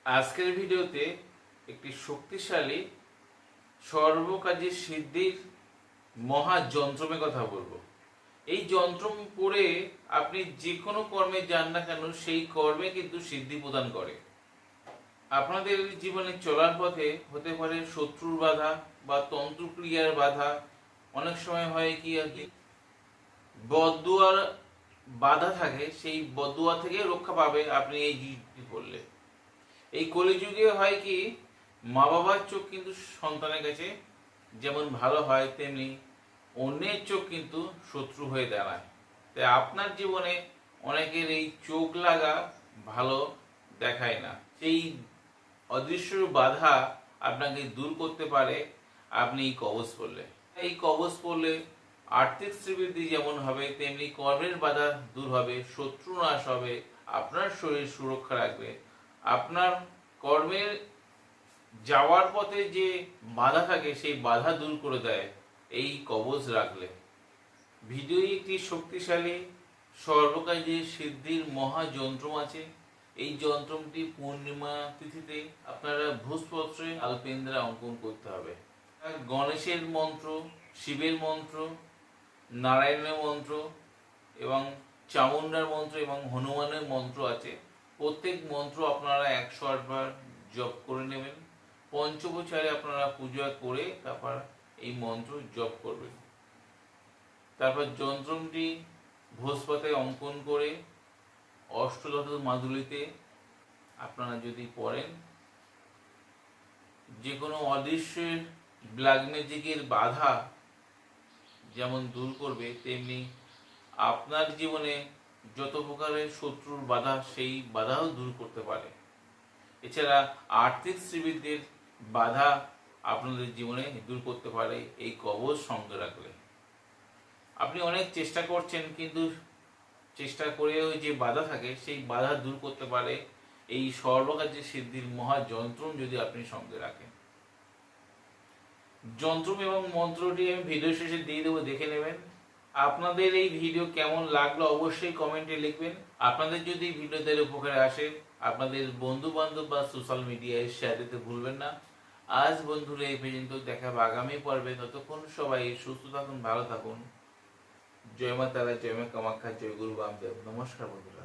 আজকের ভিডিওতে একটি শক্তিশালী সর্বকাজের সিদ্ধির মহা যন্ত্রমে কথা বলবো। এই যন্ত্র পড়ে আপনি যে কোনো কর্মে যান না কেন সেই কর্মে কিন্তু সিদ্ধি প্রদান করে। আপনাদের জীবনে চলার পথে হতে পারে শত্রুর বাধা বা তন্ত্রক্রিয়ার বাধা। অনেক সময় হয় কি আর কি বদদুয়ার বাধা থাকে, সেই বদদুয়া থেকে রক্ষা পাবে আপনি এই জিনিসটি করলে। এই কলিযুগে হয় কি মা বাবার চোখ কিন্তু সন্তানের কাছে যেমন ভালো হয়, তেমনি অন্যের চোখ কিন্তু শত্রু হয়ে দাঁড়ায়। তাই আপনার জীবনে অনেকের এই চোখ লাগা ভালো দেখায় না। সেই অদৃশ্য বাধা আপনাকে দূর করতে পারে আপনি এই কবচ পড়লে। এই কবচ পড়লে আর্থিক শ্রীবৃদ্ধি যেমন হবে, তেমনি কর্মের বাধা দূর হবে, শত্রু নাশ হবে, আপনার শরীর সুরক্ষা রাখবে। আপনার কর্মের যাওয়ার পথে যে বাধা থাকে সেই বাধা দূর করে দেয় এই কবচ রাখলে। ভিডিওয় একটি শক্তিশালী সর্বকাজের সিদ্ধির মহা যন্ত্র আছে। এই যন্ত্রটি পূর্ণিমা তিথিতে আপনারা ভূজপত্রে আলপেন্দ্রা অঙ্কন করতে হবে। গণেশের মন্ত্র, শিবের মন্ত্র, নারায়ণের মন্ত্র এবং চামুণ্ডার মন্ত্র এবং হনুমানের মন্ত্র আছে। প্রত্যেক মন্ত্র আপনারা 108 বার জপ করে নেবেন। পঞ্চোপচারে আপনারা পূজা করে তারপর এই মন্ত্র জপ করবেন। তারপর যন্ত্রটি ভোজপাতে অঙ্কন করে অষ্টধাতু মাদুলিতে আপনারা যদি পড়েন, যে কোনো অদৃশ্যের ব্ল্যাক ম্যাজিকের বাধা যেমন দূর করবে, তেমনি আপনার জীবনে যত প্রকারের শত্রুর বাধা সেই বাধাও দূর করতে পারে। এছাড়া আর্থিক শ্রীবৃদ্ধির বাধা আপনাদের জীবনে দূর করতে পারে এই কবচ সঙ্গে রাখলে। আপনি অনেক চেষ্টা করছেন, কিন্তু চেষ্টা করেও যে বাধা থাকে সেই বাধা দূর করতে পারে এই সর্বকার্যের সিদ্ধির মহা যন্ত্র যদি আপনি সঙ্গে রাখেন। যন্ত্র এবং মন্ত্রটি আমি ভিডিও শেষে দিয়ে দেবো, দেখে নেবেন। আপনাদের এই ভিডিও কেমন লাগলো অবশ্যই কমেন্টে লিখবেন। আপনাদের যদি ভিডিওতে উপকারে আসে আপনাদের বন্ধু বান্ধব বা সোশ্যাল মিডিয়ায় শেয়ার দিতে ভুলবেন না। আজ বন্ধুরা এই পর্যন্ত, দেখা হবে আগামী পর্বে। ততক্ষণ সবাই সুস্থ থাকুন, ভালো থাকুন। জয় মা তারা, জয় মা কামাখ্যা, জয় গুরু বামদেব। নমস্কার বন্ধুরা।